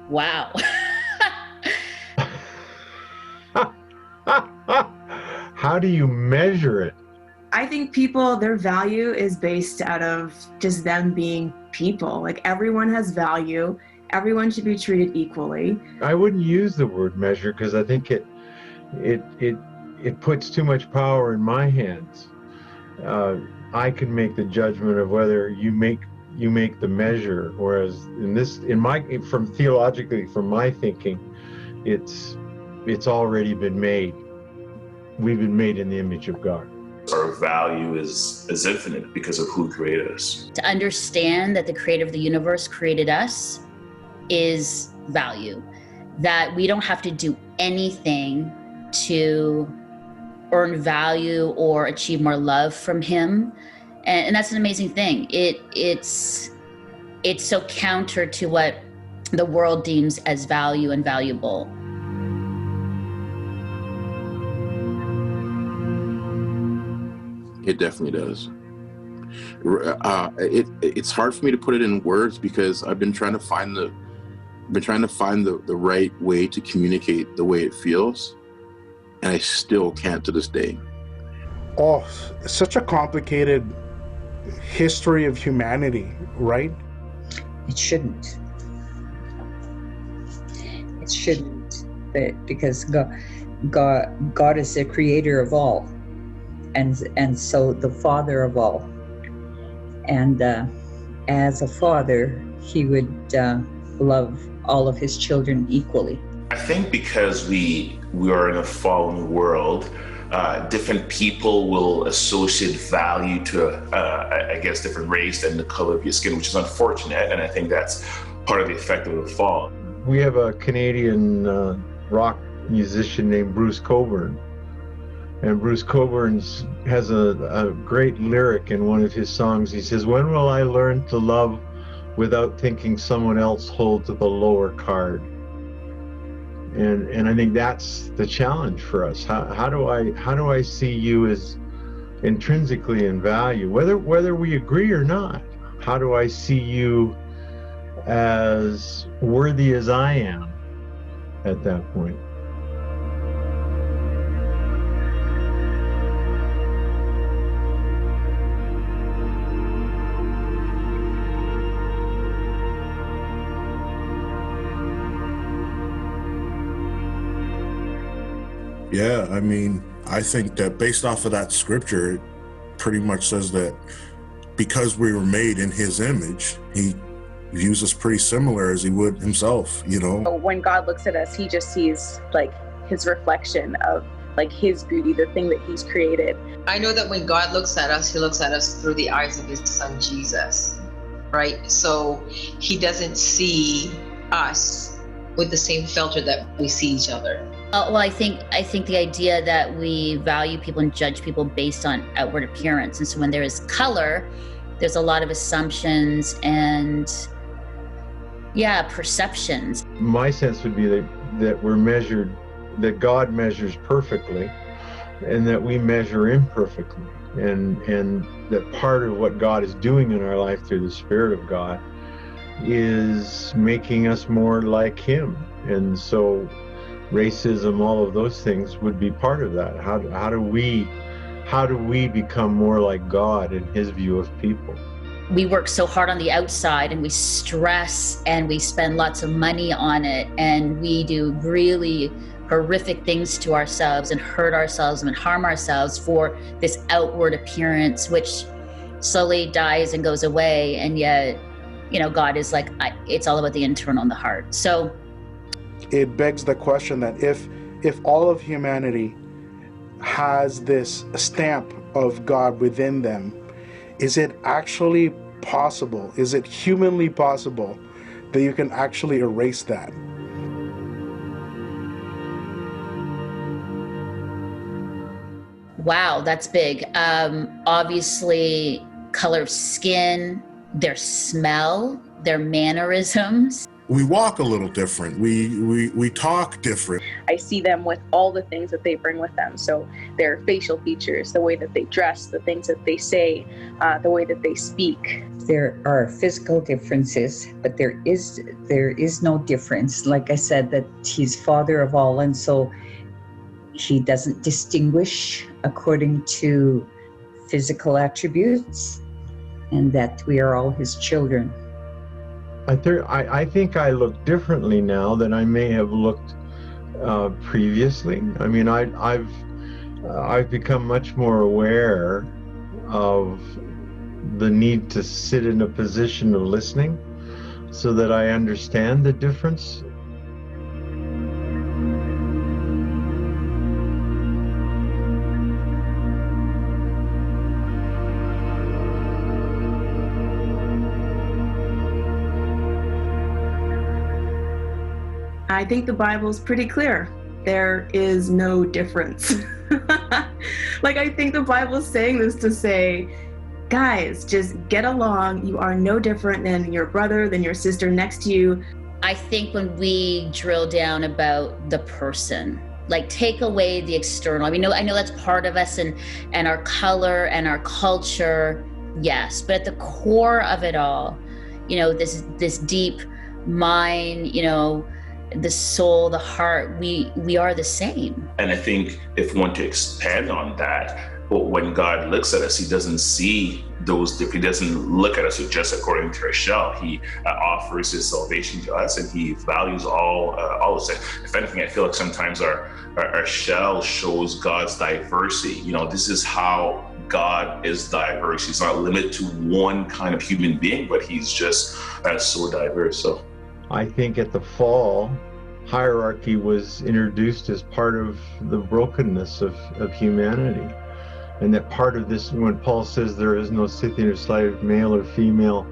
Wow. How do you measure it? I think people, their value is based out of just them being people. Like, everyone has value. Everyone should be treated equally. I wouldn't use the word measure because I think it puts too much power in my hands. I can make the judgment of whether you make the measure, whereas from theologically, from my thinking, it's already been made. We've been made in the image of God. Our value is infinite because of who created us. To understand that the creator of the universe created us is value. That we don't have to do anything to earn value or achieve more love from him. And that's an amazing thing. It's so counter to what the world deems as value and valuable. It definitely does. It's hard for me to put it in words because I've been trying to find the right way to communicate the way it feels, and I still can't to this day. Oh, such a complicated history of humanity, right? It shouldn't. It shouldn't, because God is the creator of all, and so the father of all. And as a father, he would love all of his children equally. I think because we are in a fallen world, different people will associate value to, I guess, different race than the color of your skin, which is unfortunate. And I think that's part of the effect of the fall. We have a Canadian rock musician named Bruce Cockburn. And Bruce Cockburn has a great lyric in one of his songs. He says, "When will I learn to love without thinking someone else holds the lower card?" And I think that's the challenge for us. How do I see you as intrinsically in value, whether we agree or not? How do I see you as worthy as I am at that point? Yeah, I mean, I think that based off of that scripture, it pretty much says that because we were made in his image, he views us pretty similar as he would himself, you know? When God looks at us, he just sees like his reflection of like his beauty, the thing that he's created. I know that when God looks at us, he looks at us through the eyes of his son, Jesus, right? So he doesn't see us with the same filter that we see each other. Well, I think the idea that we value people and judge people based on outward appearance. And so when there is color, there's a lot of assumptions and, perceptions. My sense would be that we're measured, that God measures perfectly and that we measure imperfectly. And that part of what God is doing in our life through the Spirit of God is making us more like him. And so racism, all of those things would be part of that. How do we become more like God in his view of people? We work so hard on the outside and we stress and we spend lots of money on it and we do really horrific things to ourselves and hurt ourselves and harm ourselves for this outward appearance, which slowly dies and goes away. And yet, God is like, it's all about the internal and the heart. So it begs the question that if all of humanity has this stamp of God within them, is it actually possible? Is it humanly possible that you can actually erase that? Wow, that's big. Obviously, color of skin, their smell, their mannerisms. We walk a little different. We talk different. I see them with all the things that they bring with them. So their facial features, the way that they dress, the things that they say, the way that they speak. There are physical differences, but there is no difference. Like I said, that he's father of all, and so he doesn't distinguish according to physical attributes, and that we are all his children. I think I look differently now than I may have looked previously. I mean, I've become much more aware of the need to sit in a position of listening so that I understand the difference. I think the Bible's pretty clear. There is no difference. Like, I think the Bible's saying this to say, guys, just get along. You are no different than your brother, than your sister next to you. I think when we drill down about the person, like take away the external, I know that's part of us and our color and our culture, yes, but at the core of it all, this deep mind, the soul, the heart, we are the same. And I think if we want to expand on that, when God looks at us, he doesn't see those different, he doesn't look at us just according to our shell. He offers his salvation to us, and he values all of us. If anything, I feel like sometimes our shell shows God's diversity. This is how God is diverse. He's not limited to one kind of human being, but he's just so diverse. So I think at the fall, hierarchy was introduced as part of the brokenness of humanity. And that part of this, when Paul says there is no Scythian or Scythian, male or female,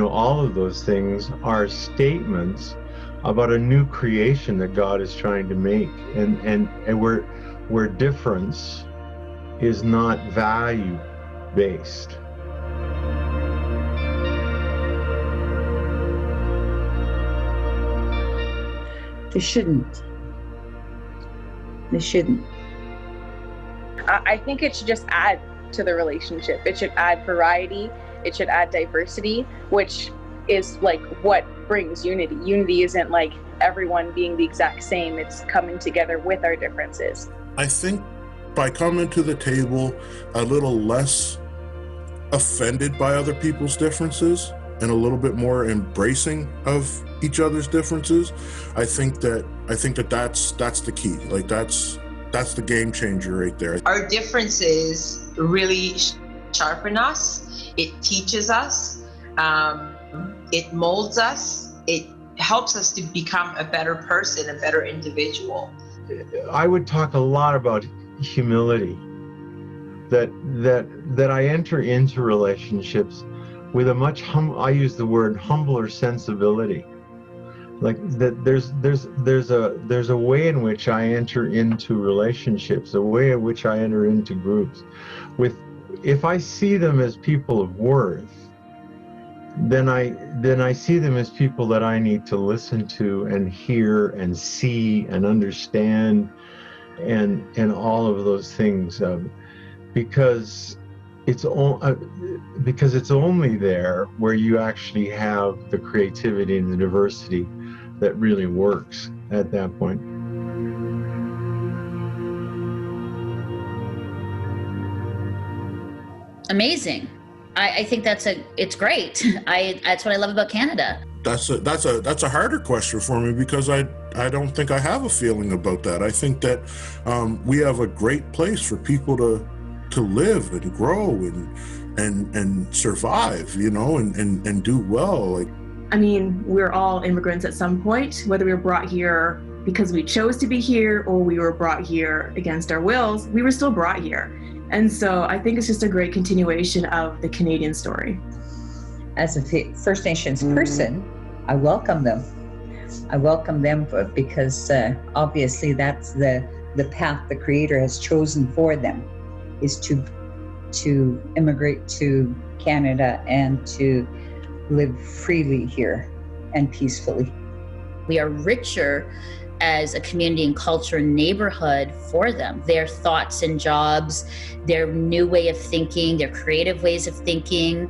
all of those things are statements about a new creation that God is trying to make. And where difference is not value-based. They shouldn't. I think it should just add to the relationship. It should add variety. It should add diversity, which is like what brings unity. Unity isn't like everyone being the exact same. It's coming together with our differences. I think by coming to the table a little less offended by other people's differences and a little bit more embracing of each other's differences, I think that's the key. Like that's the game changer right there. Our differences really sharpen us. It teaches us. It molds us. It helps us to become a better person, a better individual. I would talk a lot about humility. That I enter into relationships with a much I use the word humbler sensibility. Like that there's a way in which I enter into relationships, a way in which I enter into groups if I see them as people of worth, then I see them as people that I need to listen to and hear and see and understand and all of those things, because it's only there where you actually have the creativity and the diversity that really works at that point. Amazing. I think it's great. That's what I love about Canada. That's a harder question for me because I don't think I have a feeling about that. I think that we have a great place for people to live and grow and survive, and do well. Like, I mean, we're all immigrants at some point, whether we were brought here because we chose to be here or we were brought here against our wills, we were still brought here. And so I think it's just a great continuation of the Canadian story. As a First Nations person, I welcome them. I welcome them because obviously that's the path the Creator has chosen for them, is to immigrate to Canada and to live freely here and peacefully. We are richer as a community and culture and neighborhood for them. Their thoughts and jobs, their new way of thinking, their creative ways of thinking.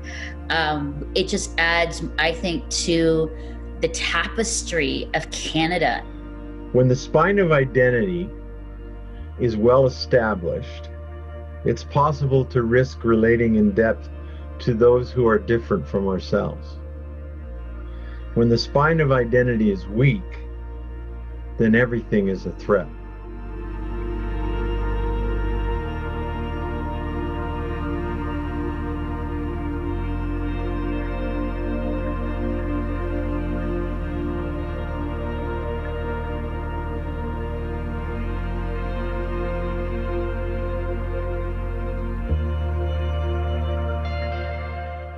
It just adds, I think, to the tapestry of Canada. When the spine of identity is well established, it's possible to risk relating in depth to those who are different from ourselves. When the spine of identity is weak, then everything is a threat.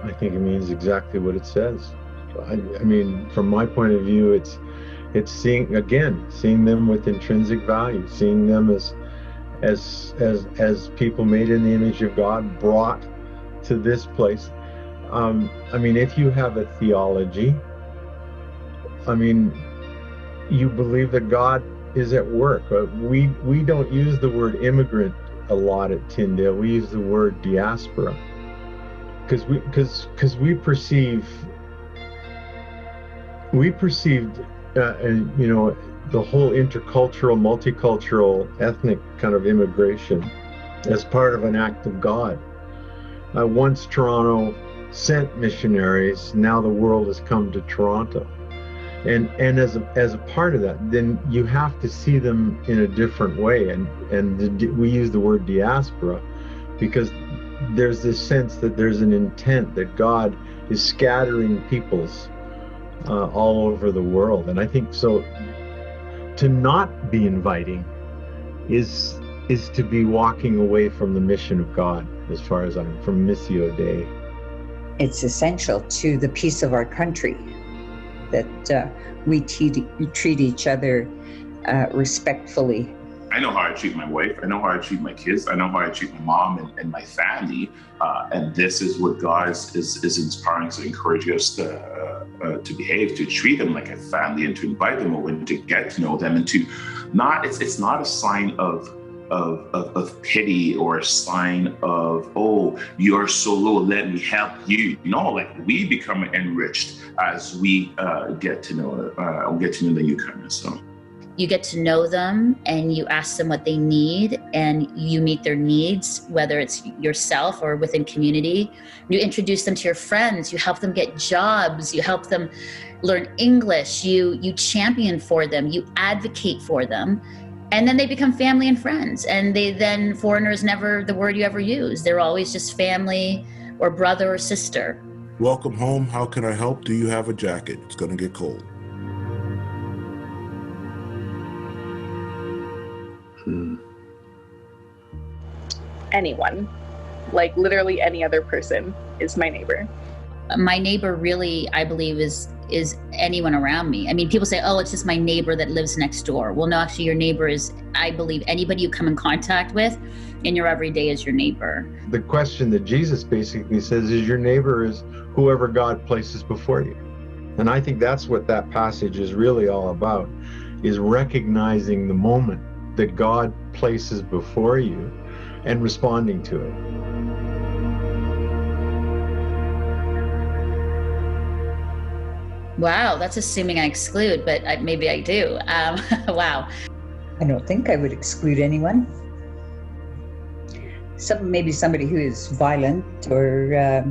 I think it means exactly what it says. I mean, from my point of view, it's seeing them with intrinsic value, seeing them as people made in the image of God, brought to this place. I mean, if you have a theology, I mean, you believe that God is at work. We don't use the word immigrant a lot at Tyndale. We use the word diaspora because we perceived the whole intercultural, multicultural, ethnic kind of immigration as part of an act of God. Once Toronto sent missionaries, now the world has come to Toronto. And as a part of that, then you have to see them in a different way. We use the word diaspora because there's this sense that there's an intent that God is scattering peoples all over the world. And I think so to not be inviting is to be walking away from the mission of God, as far as I'm from Missio Dei. It's essential to the peace of our country that we treat each other respectfully. I know how I treat my wife. I know how I treat my kids. I know how I treat my mom and my family. And this is what God is inspiring us, encouraging us to behave, to treat them like a family, and to invite them over and to get to know them, and to not. It's not a sign of pity or a sign of, oh, you're so low, let me help you. No, like we become enriched as we get to know the newcomers. So. You get to know them and you ask them what they need and you meet their needs, whether it's yourself or within community. You introduce them to your friends, you help them get jobs, you help them learn English, you champion for them, you advocate for them. And then they become family and friends. And foreigner is never the word you ever use. They're always just family or brother or sister. Welcome home. How can I help? Do you have a jacket? It's going to get cold. Anyone, like literally any other person, is my neighbor. My neighbor really, I believe, is anyone around me. I mean, people say, oh, it's just my neighbor that lives next door. Well, no, actually your neighbor is, I believe, anybody you come in contact with in your everyday is your neighbor. The question that Jesus basically says is your neighbor is whoever God places before you. And I think that's what that passage is really all about, is recognizing the moment that God places before you and responding to it. Wow, that's assuming I exclude, but maybe I do. Wow. I don't think I would exclude anyone. Maybe somebody who is violent or,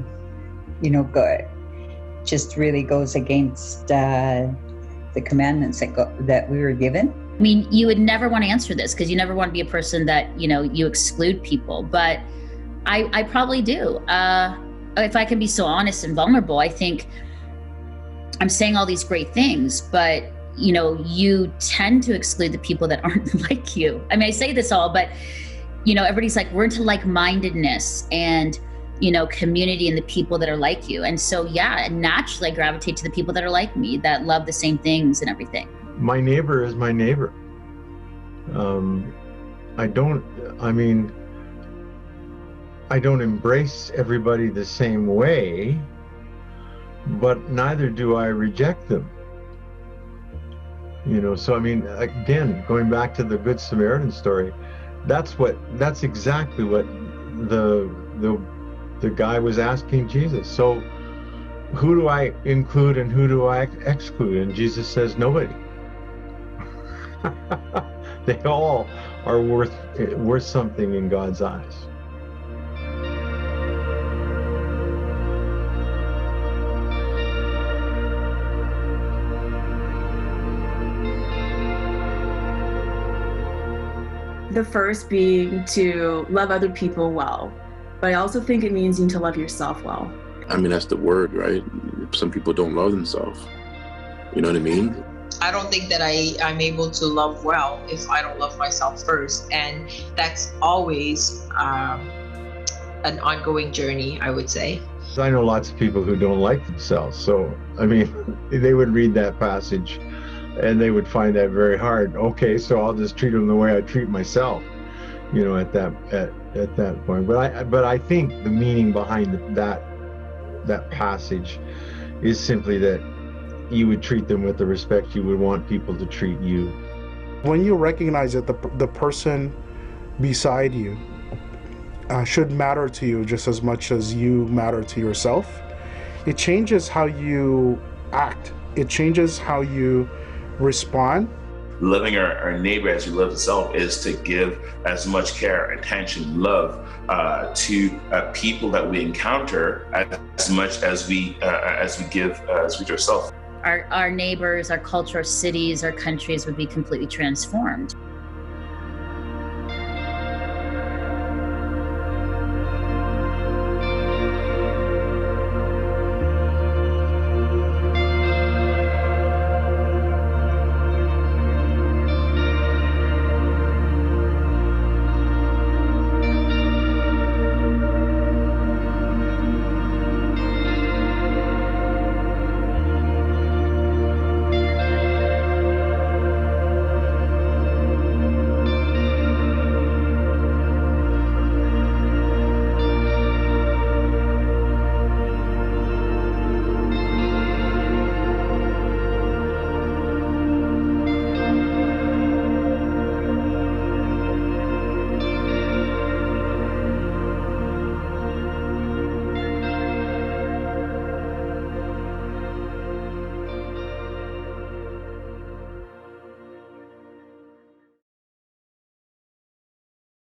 just really goes against the commandments that we were given. I mean, you would never want to answer this because you never want to be a person that, you exclude people, but I probably do. If I can be so honest and vulnerable, I think I'm saying all these great things, but, you tend to exclude the people that aren't like you. I mean, I say this all, but, everybody's like, we're into like-mindedness and, community and the people that are like you. And so, yeah, naturally I gravitate to the people that are like me, that love the same things and everything. My neighbor is my neighbor. I don't embrace everybody the same way, but neither do I reject them. So I mean, again, going back to the Good Samaritan story, that's exactly what the guy was asking Jesus. So who do I include and who do I exclude? And Jesus says, nobody. They all are worth something in God's eyes. The first being to love other people well, but I also think it means you need to love yourself well. I mean, that's the word, right? Some people don't love themselves. You know what I mean? I don't think that I'm able to love well if I don't love myself first. And that's always an ongoing journey, I would say. I know lots of people who don't like themselves. So, I mean, they would read that passage and they would find that very hard. Okay, so I'll just treat them the way I treat myself, at that point. But I think the meaning behind that passage is simply that you would treat them with the respect you would want people to treat you. When you recognize that the person beside you should matter to you just as much as you matter to yourself, it changes how you act. It changes how you respond. Loving our neighbor as you love yourself is to give as much care, attention, love to people that we encounter as much as we give to ourselves. Our neighbors, our culture, our cities, our countries would be completely transformed.